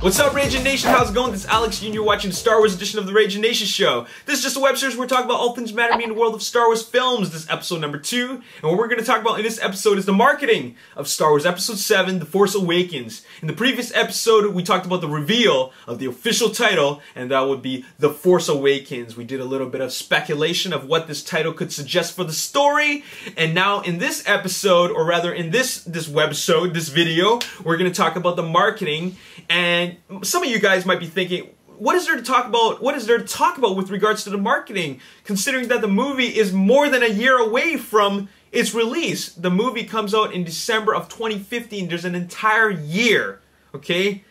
What's up, Ragin Nation? How's it going? This is Alex, and you're watching the Star Wars edition of the Ragin Nation Show. This is just a web series where we're talking about all things matter in the world of Star Wars films. This is episode number 2, and what we're going to talk about in this episode is the marketing of Star Wars Episode 7, The Force Awakens. In the previous episode, we talked about the reveal of the official title, and that would be The Force Awakens. We did a little bit of speculation of what this title could suggest for the story, and now in this episode, or rather in this webisode, this video, we're going to talk about the marketing. And some of you guys might be thinking, what is there to talk about? What is there to talk about with regards to the marketing, considering that the movie is more than a year away from its release? The movie comes out in December of 2015. There's an entire year, okay?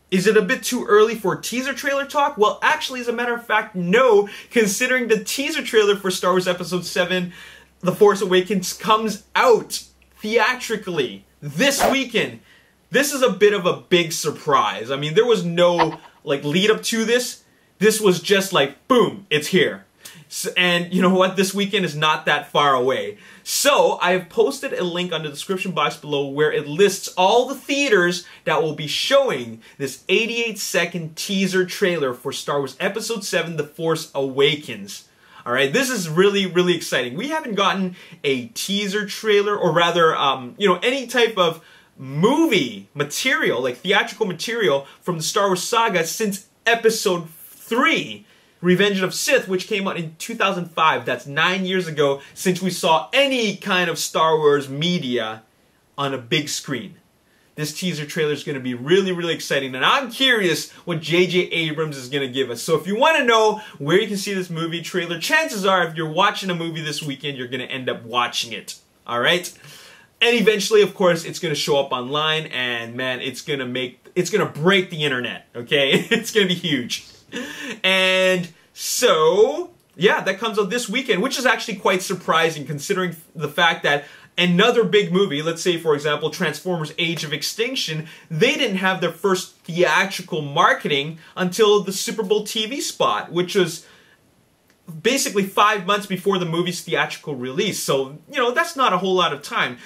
Is it a bit too early for teaser trailer talk? Well, actually, as a matter of fact, no, considering the teaser trailer for Star Wars Episode 7, The Force Awakens, comes out theatrically this weekend. This is a bit of a big surprise. I mean, there was no lead up to this. This was just like, boom, it's here. And you know what? This weekend is not that far away. So I have posted a link on the description box below where it lists all the theaters that will be showing this 88-second teaser trailer for Star Wars Episode 7, The Force Awakens. Alright, this is really, really exciting. We haven't gotten a teaser trailer, or rather, any type of movie material, like theatrical material from the Star Wars saga since Episode 3, Revenge of Sith, which came out in 2005. That's 9 years ago since we saw any kind of Star Wars media on a big screen. This teaser trailer is going to be really, really exciting, and I'm curious what J.J. Abrams is going to give us. So if you want to know where you can see this movie trailer, chances are if you're watching a movie this weekend, you're going to end up watching it. Alright? And eventually, of course, it's going to show up online, and man, it's going to break the internet, okay? It's going to be huge. And so, yeah, that comes out this weekend, which is actually quite surprising considering the fact that another big movie, let's say, for example, Transformers Age of Extinction, they didn't have their first theatrical marketing until the Super Bowl TV spot, which was basically 5 months before the movie's theatrical release. So, that's not a whole lot of time.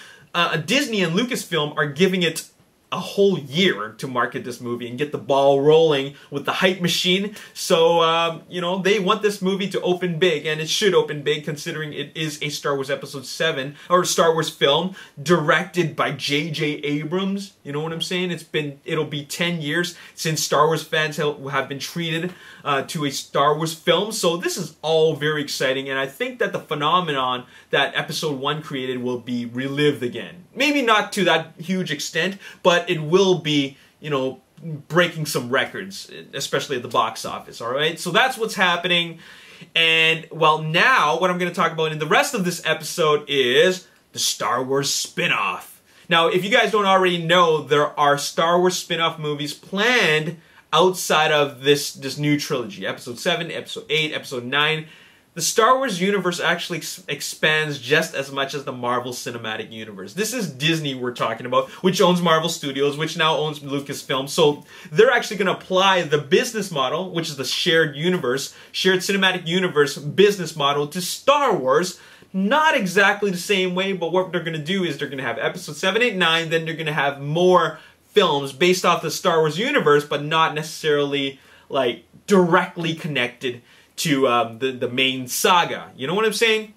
Disney and Lucasfilm are giving it a whole year to market this movie and get the ball rolling with the hype machine. So, they want this movie to open big, and it should open big considering it is a Star Wars Episode 7, or Star Wars film, directed by J.J. Abrams. You know what I'm saying? It'll be 10 years since Star Wars fans have been treated to a Star Wars film. So this is all very exciting, and I think that the phenomenon that Episode 1 created will be relived again. Maybe not to that huge extent, but it will be, breaking some records, especially at the box office, alright? So that's what's happening. And, well, now, what I'm going to talk about in the rest of this episode is the Star Wars spin-off. Now, if you guys don't already know, there are Star Wars spin-off movies planned outside of this new trilogy. Episode 7, Episode 8, Episode 9. The Star Wars universe actually expands just as much as the Marvel Cinematic Universe. This is Disney we're talking about, which owns Marvel Studios, which now owns Lucasfilm. So they're actually going to apply the business model, which is the shared cinematic universe business model to Star Wars. Not exactly the same way, but what they're going to do is they're going to have Episode 7, 8, 9, then they're going to have more films based off the Star Wars universe, but not necessarily directly connected to the main saga. You know what I'm saying?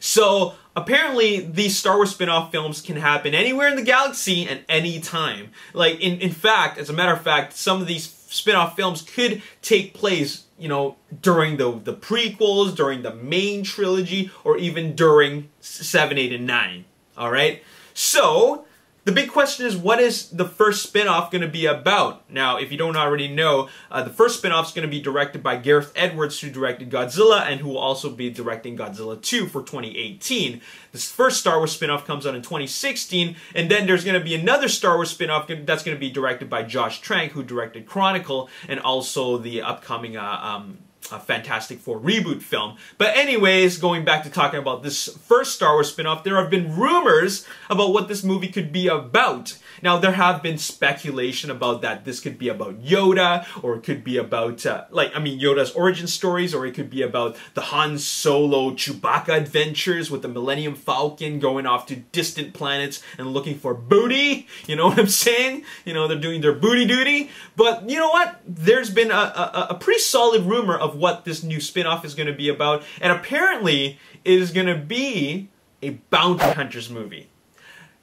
So apparently these Star Wars spin-off films can happen anywhere in the galaxy at any time. In fact, as a matter of fact, some of these spin-off films could take place, during the prequels, during the main trilogy, or even during 7, 8, and 9. Alright? So the big question is, what is the first spin-off going to be about? Now, if you don't already know, the first spin-off is going to be directed by Gareth Edwards, who directed Godzilla, and who will also be directing Godzilla 2 for 2018. This first Star Wars spin-off comes out in 2016, and then there's going to be another Star Wars spin-off that's going to be directed by Josh Trank, who directed Chronicle, and also the upcoming Fantastic Four reboot film. But anyways, going back to talking about this first Star Wars spin-off, there have been rumors about what this movie could be about. Now, there have been speculation about that this could be about Yoda, or it could be about, Yoda's origin stories, or it could be about the Han Solo Chewbacca adventures with the Millennium Falcon going off to distant planets and looking for booty. You know what I'm saying? You know, they're doing their booty duty. But you know what? There's been a pretty solid rumor of what this new spin-off is going to be about, and apparently it is going to be a bounty hunters movie.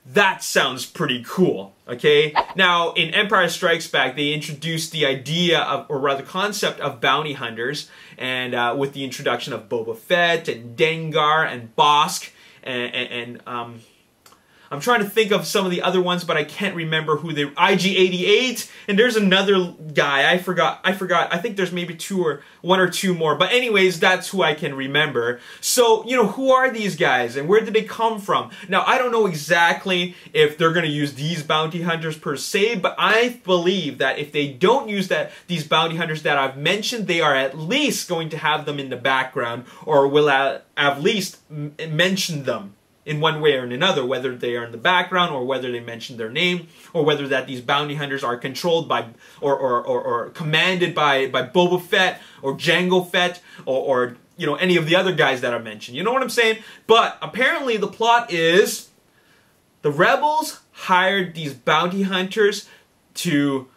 That sounds pretty cool, okay? Now, in Empire Strikes Back, they introduced the idea of, or rather concept of bounty hunters, and with the introduction of Boba Fett and Dengar and Bosk and I'm trying to think of some of the other ones, but I can't remember who they... IG-88, and there's another guy. I forgot. I think there's maybe one or two more. But anyways, that's who I can remember. So, you know, who are these guys, and where did they come from? Now, I don't know exactly if they're going to use these bounty hunters per se, but I believe that if they don't use these bounty hunters that I've mentioned, they are at least going to have them in the background, or will at least mention them in one way or another, whether they are in the background or whether they mention their name, or whether that these bounty hunters are controlled by or commanded by Boba Fett or Jango Fett or you know, any of the other guys that I mentioned. You know what I'm saying? But apparently the plot is the rebels hired these bounty hunters to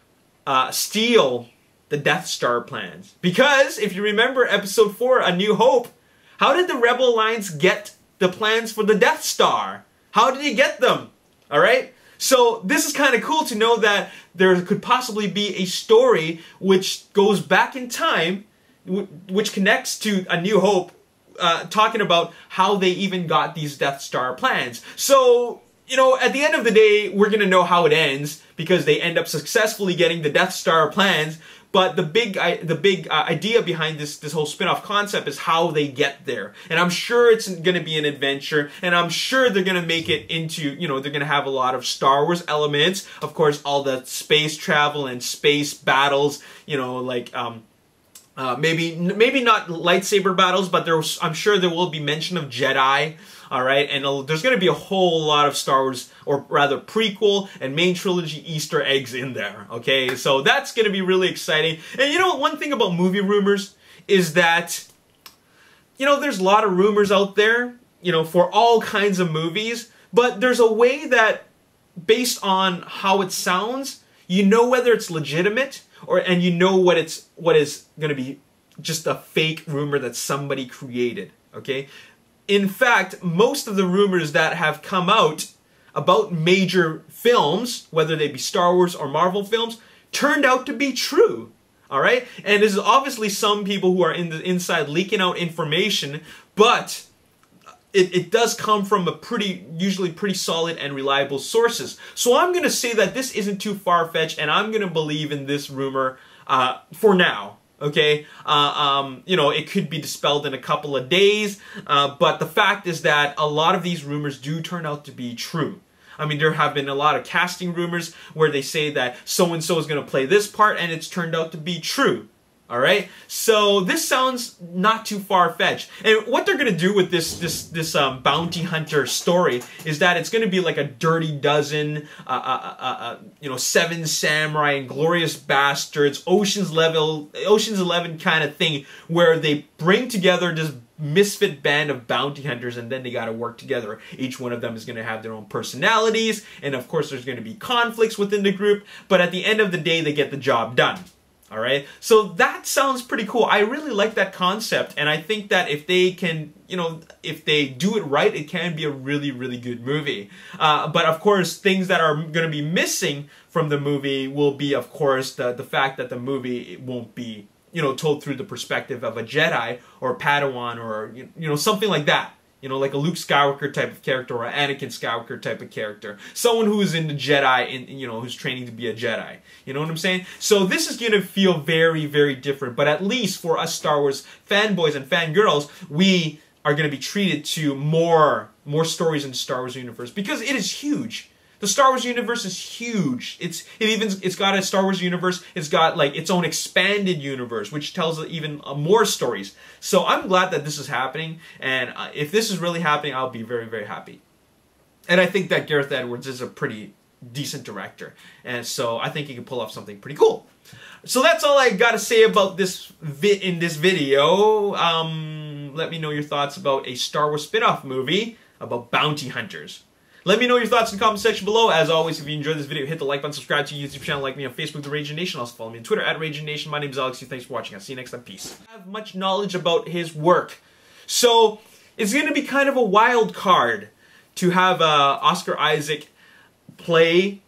steal the Death Star plans. Because if you remember Episode 4, A New Hope, how did the Rebel Alliance get the plans for the Death Star? How did he get them? Alright? So this is kind of cool to know that there could possibly be a story which goes back in time, which connects to A New Hope, talking about how they even got these Death Star plans. So, you know, at the end of the day, we're going to know how it ends, because they end up successfully getting the Death Star plans. But the big idea behind this whole spin-off concept is how they get there. And I'm sure it's going to be an adventure, and I'm sure they're going to make it into, you know, they're going to have a lot of Star Wars elements. Of course, all the space travel and space battles, you know, like maybe not lightsaber battles, but I'm sure there will be mention of Jedi. All right, and there's going to be a whole lot of Star Wars, or rather prequel and main trilogy Easter eggs in there, okay? So that's going to be really exciting. And you know, one thing about movie rumors is that, you know, there's a lot of rumors out there, you know, for all kinds of movies, but there's a way that, based on how it sounds, you know whether it's legitimate, and you know what is going to be just a fake rumor that somebody created, okay? In fact, most of the rumors that have come out about major films, whether they be Star Wars or Marvel films, turned out to be true. All right? And there's obviously some people who are in the inside leaking out information, but it does come from usually pretty solid and reliable sources. So I'm going to say that this isn't too far-fetched, and I'm going to believe in this rumor for now. Okay, you know, it could be dispelled in a couple of days, but the fact is that a lot of these rumors do turn out to be true. I mean, there have been a lot of casting rumors where they say that so-and-so is going to play this part, and it's turned out to be true. All right, so this sounds not too far-fetched. And what they're going to do with this bounty hunter story is that it's going to be like a Dirty Dozen, you know, Seven Samurai, Glorious Bastards, Ocean's 11 kind of thing, where they bring together this misfit band of bounty hunters, and then they got to work together. Each one of them is going to have their own personalities, and of course there's going to be conflicts within the group, but at the end of the day, they get the job done. All right, so that sounds pretty cool. I really like that concept, and I think that if they can, you know, if they do it right, it can be a really, really good movie. But of course, things that are going to be missing from the movie will be, of course, the fact that the movie won't be, you know, told through the perspective of a Jedi or a Padawan, or you know, something like that. You know, like a Luke Skywalker type of character, or an Anakin Skywalker type of character. Someone who is in the Jedi, you know, who's training to be a Jedi. You know what I'm saying? So this is going to feel very, very different. But at least for us Star Wars fanboys and fangirls, we are going to be treated to more stories in the Star Wars universe. Because it is huge. The Star Wars universe is huge. It's got a Star Wars universe. It's got like its own expanded universe, which tells even more stories. So I'm glad that this is happening, and if this is really happening, I'll be very, very happy. And I think that Gareth Edwards is a pretty decent director, and so I think he can pull off something pretty cool. So that's all I got to say about this in this video. Let me know your thoughts about a Star Wars spin-off movie about bounty hunters. Let me know your thoughts in the comment section below. As always, if you enjoyed this video, hit the like button, subscribe to the YouTube channel, like me on Facebook, The Ragin Nation. Also follow me on Twitter, @RaginNation. My name is Alex. Thanks for watching. I'll see you next time. Peace. I have much knowledge about his work. So it's going to be kind of a wild card to have Oscar Isaac play